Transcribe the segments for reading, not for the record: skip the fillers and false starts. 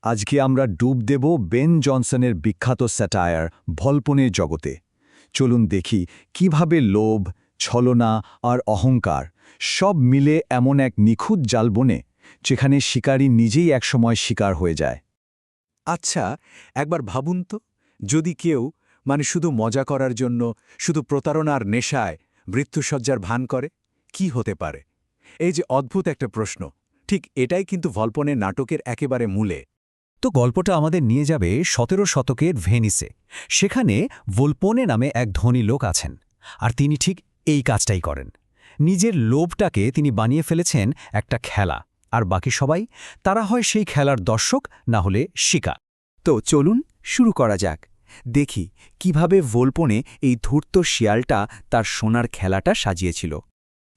আজকে আমরা ডুব দেব বেন জনসনের বিখ্যাত স্যাটায়ার ভল্পনের জগতে। চলুন দেখি কিভাবে লোভ, ছলনা আর অহংকার সব মিলে এমন এক নিখুঁত জাল বনে, যেখানে শিকারী নিজেই একসময় শিকার হয়ে যায়। আচ্ছা, একবার ভাবুন তো, যদি কেউ শুধু মজা করার জন্য, শুধু প্রতারণার নেশায় মৃত্যুসজ্জার ভান করে, কি হতে পারে? এই যে অদ্ভুত একটা প্রশ্ন, ঠিক এটাই কিন্তু ভল্পনের নাটকের একেবারে মূলে। তো গল্পটা আমাদের নিয়ে যাবে ১৭ শতকের ভেনিসে। সেখানে ভোলপোনে নামে এক ধনী লোক আছেন, আর তিনি ঠিক এই কাজটাই করেন। নিজের লোভটাকে তিনি বানিয়ে ফেলেছেন একটা খেলা, আর বাকি সবাই, তারা হয় সেই খেলার দর্শক, না হলে শিকার। তো চলুন শুরু করা যাক। দেখি কিভাবে ভোলপোনে এই ধূর্ত শিয়ালটা তার সোনার খেলাটা সাজিয়েছিল।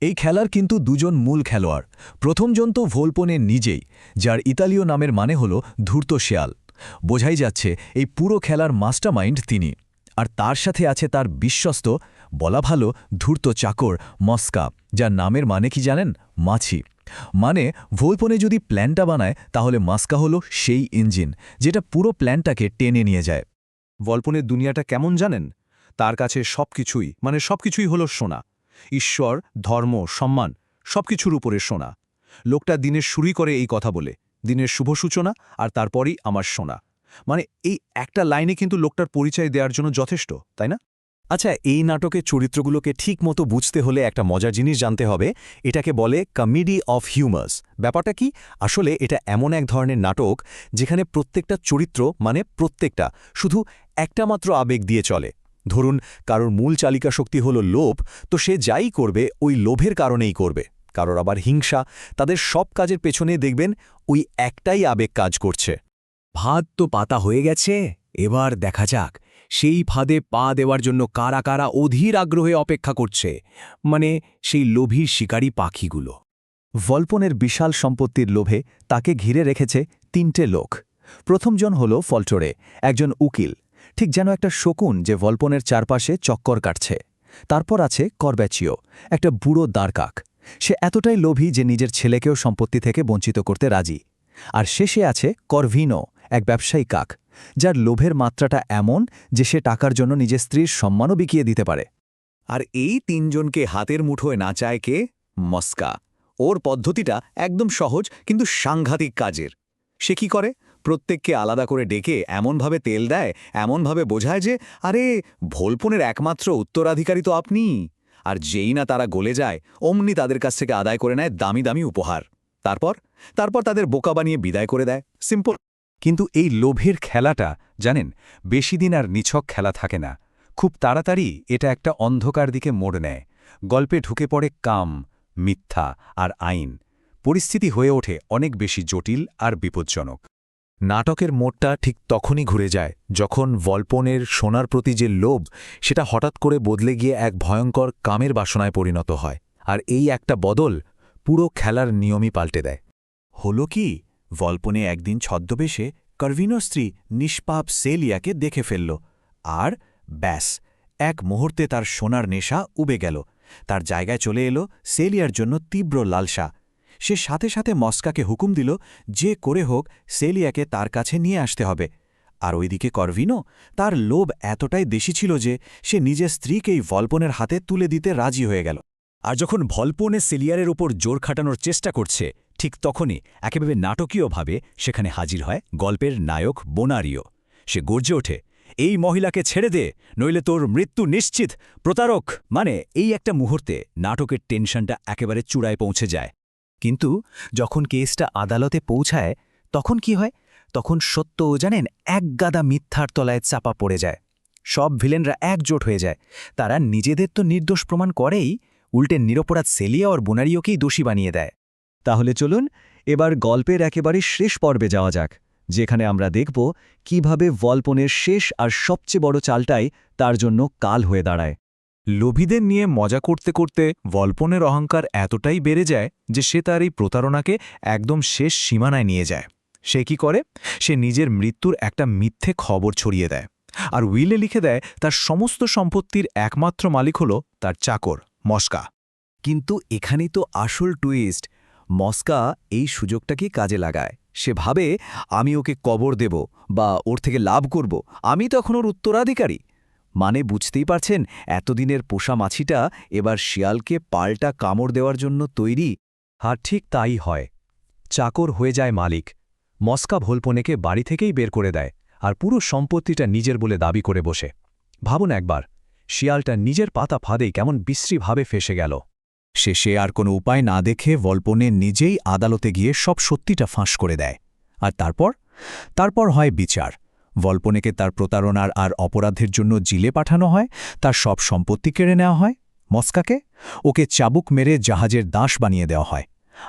এই খেলার কিন্তু দুজন মূল খেলোয়াড়। প্রথমজন তো ভোলপোনে নিজেই, যার ইতালীয় নামের মানে হল ধূর্ত শেয়াল। বোঝাই যাচ্ছে এই পুরো খেলার মাস্টারমাইন্ড তিনি। আর তার সাথে আছে তার বিশ্বস্ত, বলা ভালো ধূর্ত চাকর মস্কা, যার নামের মানে কি জানেন? মাছি। মানে ভোলপোনে যদি প্ল্যানটা বানায়, তাহলে মাস্কা হলো সেই ইঞ্জিন, যেটা পুরো প্ল্যানটাকে টেনে নিয়ে যায়। ভল্পনের দুনিয়াটা কেমন জানেন? তার কাছে সবকিছুই হলো সোনা। ঈশ্বর, ধর্ম, সম্মান সবকিছুর উপরে সোনা। লোকটা দিনের শুরুই করে এই কথা বলে, দিনের শুভ সূচনা আর তারপরই আমার সোনা। এই একটা লাইনে কিন্তু লোকটার পরিচয় দেওয়ার জন্য যথেষ্ট, তাই না? আচ্ছা, এই নাটকের চরিত্রগুলোকে ঠিক মতো বুঝতে হলে একটা মজার জিনিস জানতে হবে। এটাকে বলে কমেডি অফ হিউমার্স। ব্যাপারটা কি? আসলে এটা এমন এক ধরনের নাটক যেখানে প্রত্যেকটা চরিত্র, প্রত্যেকটা, শুধু একটা মাত্র আবেগ দিয়ে চলে। ধরুন, কারোর মূল চালিকা শক্তি হলো লোভ, তো সে যাই করবে ওই লোভের কারণেই করবে। কারোর আবার হিংসা, তাদের সব কাজের পেছনে দেখবেন ওই একটাই আবেগ কাজ করছে। ফাঁদ তো পাতা হয়ে গেছে, এবার দেখা যাক সেই ফাঁদে পা দেওয়ার জন্য কারা কারা অধীর আগ্রহে অপেক্ষা করছে, সেই লোভী শিকারী পাখিগুলো। ভল্পনের বিশাল সম্পত্তির লোভে তাকে ঘিরে রেখেছে তিনটে লোক। প্রথমজন হল ফল্টোরে, একজন উকিল, ঠিক যেন একটা শকুন যে ভল্পনের চারপাশে চক্কর কাটছে। তারপর আছে করব্যাচিও, একটা বুড়ো দাঁড়কাক। সে এতটাই লোভী যে নিজের ছেলেকেও সম্পত্তি থেকে বঞ্চিত করতে রাজি। আর শেষে আছে করভিনো, এক ব্যবসায়ী কাক, যার লোভের মাত্রাটা এমন যে সে টাকার জন্য নিজের স্ত্রীর সম্মানও বিকিয়ে দিতে পারে। আর এই তিনজনকে হাতের মুঠোয় নাচায় কে? মস্কা। ওর পদ্ধতিটা একদম সহজ কিন্তু সাংঘাতিক কাজের। সে কি করে? প্রত্যেককে আলাদা করে ডেকে এমনভাবে তেল দেয়, এমনভাবে বোঝায় যে আরে ভোলপনের একমাত্র উত্তরাধিকারী তো আপনি। আর যেই না তারা গলে যায়, অমনি তাদের কাছ থেকে আদায় করে নেয় দামি দামি উপহার। তারপর তারপর তাদের বোকা বানিয়ে বিদায় করে দেয়। সিম্পল। কিন্তু এই লোভের খেলাটা, জানেন, বেশি দিন আর নিছক খেলা থাকে না। খুব তাড়াতাড়ি এটা একটা অন্ধকার দিকে মোড় নেয়। গল্পে ঢুকে পড়ে কাম, মিথ্যা আর আইন। পরিস্থিতি হয়ে ওঠে অনেক বেশি জটিল আর বিপজ্জনক। নাটকের মোড়টা ঠিক তখনই ঘুরে যায় যখন ভল্পনের সোনার প্রতি যে লোভ, সেটা হঠাৎ করে বদলে গিয়ে এক ভয়ঙ্কর কামের বাসনায় পরিণত হয়। আর এই একটা বদল পুরো খেলার নিয়মই পাল্টে দেয়। হলো কি, ভল্পনে একদিন ছদ্মবেশে করভিনোর স্ত্রী নিষ্পাপ সেলিয়াকে দেখে ফেলল। আর ব্যাস, এক মুহূর্তে তার সোনার নেশা উবে গেল। তার জায়গায় চলে এলো সেলিয়ার জন্য তীব্র লালসা। সে সাথে সাথে মস্কাকে হুকুম দিল যে করে হোক সেলিয়াকে তার কাছে নিয়ে আসতে হবে। আর ওইদিকে করভিনো, তার লোভ এতটাই বেশি ছিল যে সে নিজের স্ত্রীকেই ভল্পনের হাতে তুলে দিতে রাজি হয়ে গেল। আর যখন ভল্পনে সেলিয়ারের ওপর জোর খাটানোর চেষ্টা করছে, ঠিক তখনই একেবারে নাটকীয়ভাবে সেখানে হাজির হয় গল্পের নায়ক বোনারিও। সে গর্জে ওঠে, এই মহিলাকে ছেড়ে দে, নইলে তোর মৃত্যু নিশ্চিত, প্রতারক। এই একটা মুহূর্তে নাটকের টেনশনটা একেবারে চূড়ায় পৌঁছে যায়। কিন্তু যখন কেসটা আদালতে পৌঁছায়, তখন কি হয়? তখন সত্য, জানেন, এক গাদা মিথ্যার তলায় চাপা পড়ে যায়। সব ভিলেনরা একজোট হয়ে যায়। তারা নিজেদের তো নির্দোষ প্রমাণ করেই, উল্টে নিরপরাধ সেলিয়া আর বোনারিওকেই দোষী বানিয়ে দেয়। তাহলে চলুন এবার গল্পের একেবারে শেষ পর্বে যাওয়া যাক, যেখানে আমরা দেখব কিভাবে ভল্পনের শেষ আর সবচেয়ে বড় চালটাই তার জন্য কাল হয়ে দাঁড়ায়। লোভীদের নিয়ে মজা করতে করতে ভল্পনের অহংকার এতটাই বেড়ে যায় যে সে তার এই প্রতারণাকে একদম শেষ সীমানায় নিয়ে যায়। সে কি করে? সে নিজের মৃত্যুর একটা মিথ্যে খবর ছড়িয়ে দেয়, আর উইলে লিখে দেয় তার সমস্ত সম্পত্তির একমাত্র মালিক হল তার চাকর মস্কা। কিন্তু এখানেই তো আসল টুইস্ট। মস্কা এই সুযোগটাকে কাজে লাগায়। সে ভাবে আমি ওকে কবর দেব বা ওর থেকে লাভ করব, আমি তখন ওর উত্তরাধিকারী। মানে বুঝতেই পারছেন, এতদিনের পোষা মাছিটা এবার শিয়ালকে পাল্টা কামড় দেওয়ার জন্য তৈরি। আর ঠিক তাই হয়। চাকর হয়ে যায় মালিক। মস্কা ভোলপনেকে বাড়ি থেকেই বের করে দেয় আর পুরো সম্পত্তিটা নিজের বলে দাবি করে বসে। ভাবুন একবার, শিয়ালটা নিজের পাতা ফাঁদেই কেমন বিশ্রীভাবে ফেসে গেল। শেষে আর কোনো উপায় না দেখে ভল্পনে নিজেই আদালতে গিয়ে সব সত্যিটা ফাঁস করে দেয়। আর তারপর হয় বিচার। ভল্পনেকে তার প্রতারণার আর অপরাধের জন্য জিলে পাঠানো হয়, তার সব সম্পত্তি কেড়ে নেওয়া হয়। মস্কাকে ওকে চাবুক মেরে জাহাজের দাস বানিয়ে দেওয়া হয়।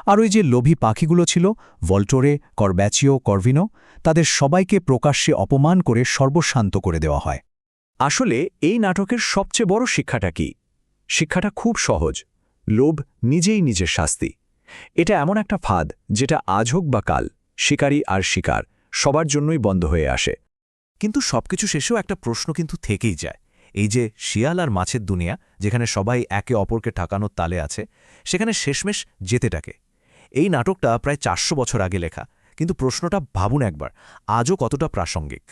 আর ওই যে লোভী পাখিগুলো ছিল, ভল্টোরে, করব্যাচিও, করভিনো, তাদের সবাইকে প্রকাশ্যে অপমান করে সর্বশান্ত করে দেওয়া হয়। আসলে এই নাটকের সবচেয়ে বড় শিক্ষাটা কি? শিক্ষাটা খুব সহজ। লোভ নিজেই নিজের শাস্তি। এটা এমন একটা ফাঁদ যেটা আজ হোক বা কাল, শিকারী আর শিকার সবার জন্যই বন্ধ হয়ে আসে। কিন্তু সবকিছু শেষেও একটা প্রশ্ন কিন্তু থেকেই যায়। এই যে শিয়াল আর মাছের দুনিয়া, যেখানে সবাই একে অপরকে ঠকানোর তালে আছে, সেখানে শেষমেশ জেতেটাকে। এই নাটকটা প্রায় 400 বছর আগে লেখা, কিন্তু প্রশ্নটা ভাবুন একবার, আজও কতটা প্রাসঙ্গিক।